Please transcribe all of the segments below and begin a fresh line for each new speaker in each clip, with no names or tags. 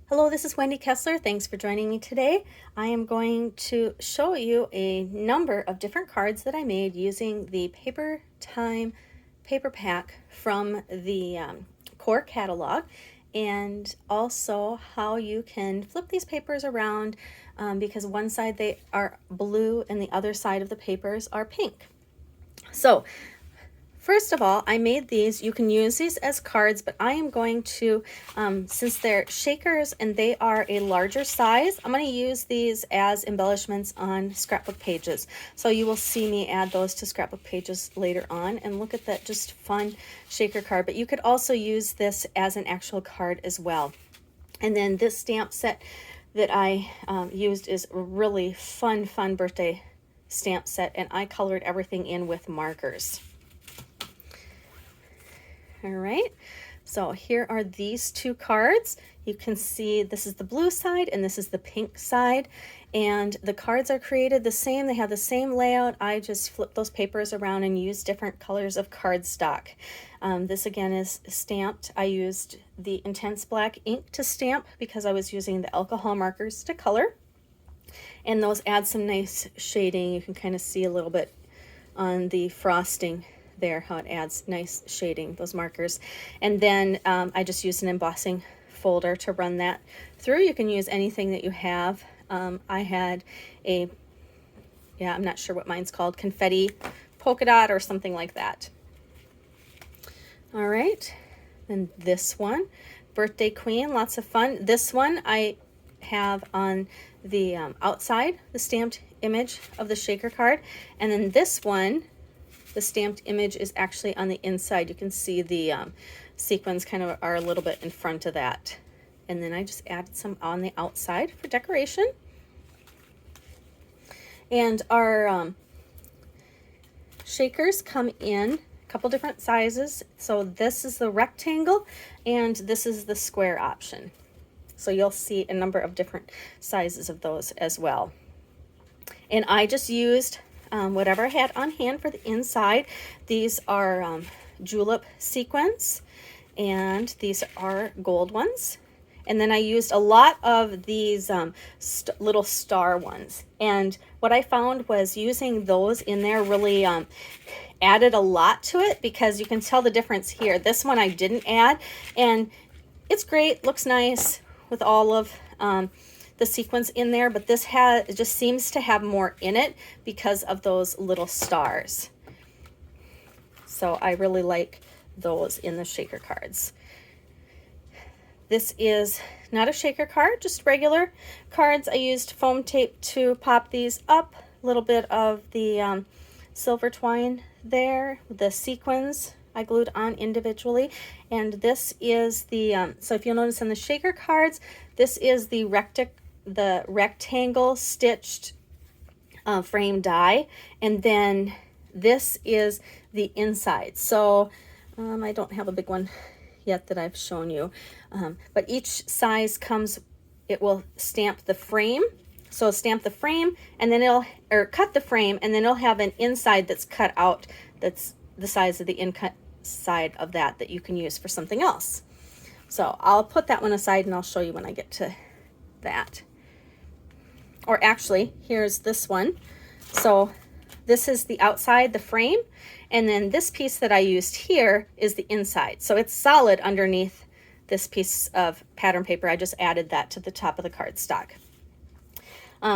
Hello, this is Wendy Kessler. Thanks for joining me today. I am going to show you a number of different cards that I made using the Paper Time paper pack from the core catalog, and also how you can flip these papers around because one side they are blue and the other side of the papers are pink. So first of all, I made these. You can use these as cards, but I am going to, since they're shakers and they are a larger size, I'm going to use these as embellishments on scrapbook pages. So you will see me add those to scrapbook pages later on. And look at that, just fun shaker card. But you could also use this as an actual card as well. And then this stamp set that I used is a really fun birthday stamp set, and I colored everything in with markers. All right, so here are these two cards. You can see this is the blue side and this is the pink side, and the cards are created the same. They have the same layout. I just flipped those papers around and used different colors of cardstock. This again is stamped. I used the intense black ink to stamp because I was using the alcohol markers to color, and those add some nice shading. You can kind of see a little bit on the frosting there, how it adds nice shading, those markers. And then I just used an embossing folder to run that through. You can use anything that you have. I had a, I'm not sure what mine's called, confetti polka dot or something like that. All right, and this one, Birthday Queen, lots of fun. This one I have on the outside, the stamped image of the shaker card, and then this one, the stamped image is actually on the inside. You can see the sequins kind of are a little bit in front of that. And then I just added some on the outside for decoration. And our shakers come in a couple different sizes. So this is the rectangle and this is the square option. So you'll see a number of different sizes of those as well. And I just used whatever I had on hand for the inside. These are julep sequins, and these are gold ones. And then I used a lot of these little star ones. And what I found was using those in there really added a lot to it, because you can tell the difference here. This one I didn't add, and it's great, looks nice with all of the sequins in there, but this it just seems to have more in it because of those little stars. So I really like those in the shaker cards. This is not a shaker card, just regular cards. I used foam tape to pop these up, a little bit of the silver twine there, the sequins I glued on individually. And this is the, so if you'll notice on the shaker cards, this is the rectangle stitched frame die, and then this is the inside. So I don't have a big one yet that I've shown you, but each size comes, it will stamp the frame. So stamp the frame, and then or cut the frame, and then it'll have an inside that's cut out, that's the size of the inside of that you can use for something else. So I'll put that one aside and I'll show you when I get to that. Or actually, here's this one. So this is the outside, the frame, and then this piece that I used here is the inside. So it's solid underneath this piece of pattern paper. I just added that to the top of the cardstock.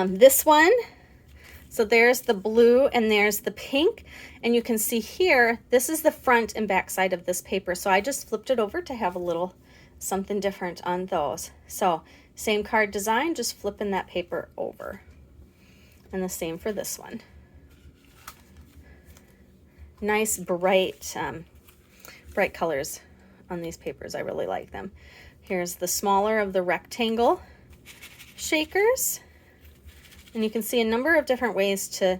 This one, so there's the blue and there's the pink, and you can see here, this is the front and back side of this paper. So I just flipped it over to have a little something different on those. So same card design, just flipping that paper over. And the same for this one. Nice bright colors on these papers. I really like them. Here's the smaller of the rectangle shakers. And you can see a number of different ways to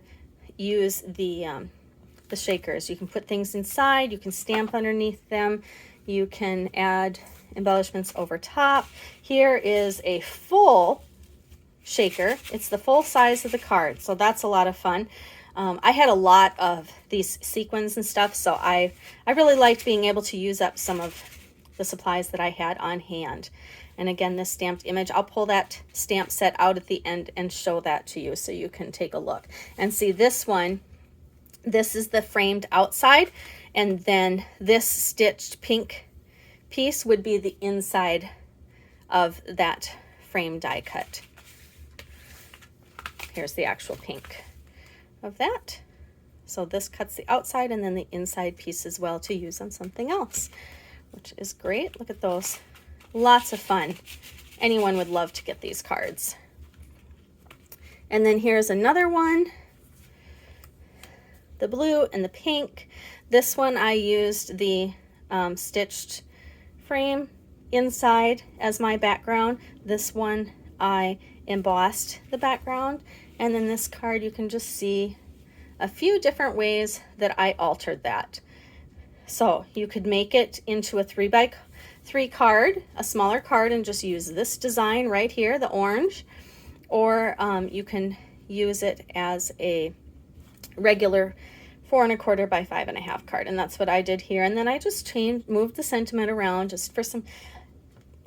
use the shakers. You can put things inside, you can stamp underneath them, you can add embellishments over top. Here is a full shaker. It's the full size of the card, so that's a lot of fun. I had a lot of these sequins and stuff, so I really liked being able to use up some of the supplies that I had on hand. And again, this stamped image, I'll pull that stamp set out at the end and show that to you so you can take a look. And see this one, this is the framed outside, and then this stitched pink piece would be the inside of that frame die cut. Here's the actual pink of that. So this cuts the outside and then the inside piece as well to use on something else, which is great. Look at those. Lots of fun. Anyone would love to get these cards. And then here's another one. The blue and the pink. This one I used the stitched frame inside as my background. This one I embossed the background. And then this card, you can just see a few different ways that I altered that. So you could make it into a 3x3 card, a smaller card, and just use this design right here, the orange, or you can use it as a regular 4 1/4 by 5 1/2 card, and that's what I did here. And then I just moved the sentiment around just for some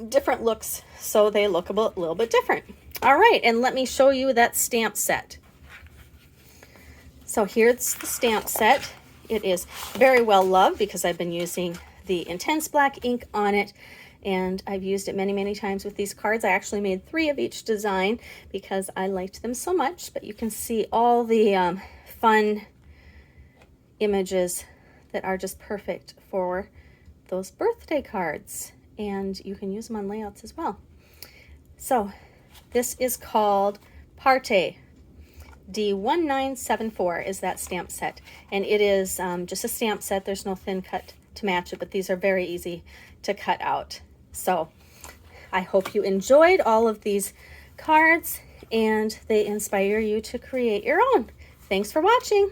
different looks, so they look a little bit different. All right, and let me show you that stamp set. So here's the stamp set. It is very well loved because I've been using the intense black ink on it, and I've used it many, many times with these cards. I actually made 3 of each design because I liked them so much, but you can see all the fun images that are just perfect for those birthday cards, and you can use them on layouts as well. So this is called Par-tay. D1974 is that stamp set, and it is just a stamp set. There's no thin cut to match it, but these are very easy to cut out. So I hope you enjoyed all of these cards and they inspire you to create your own. Thanks for watching.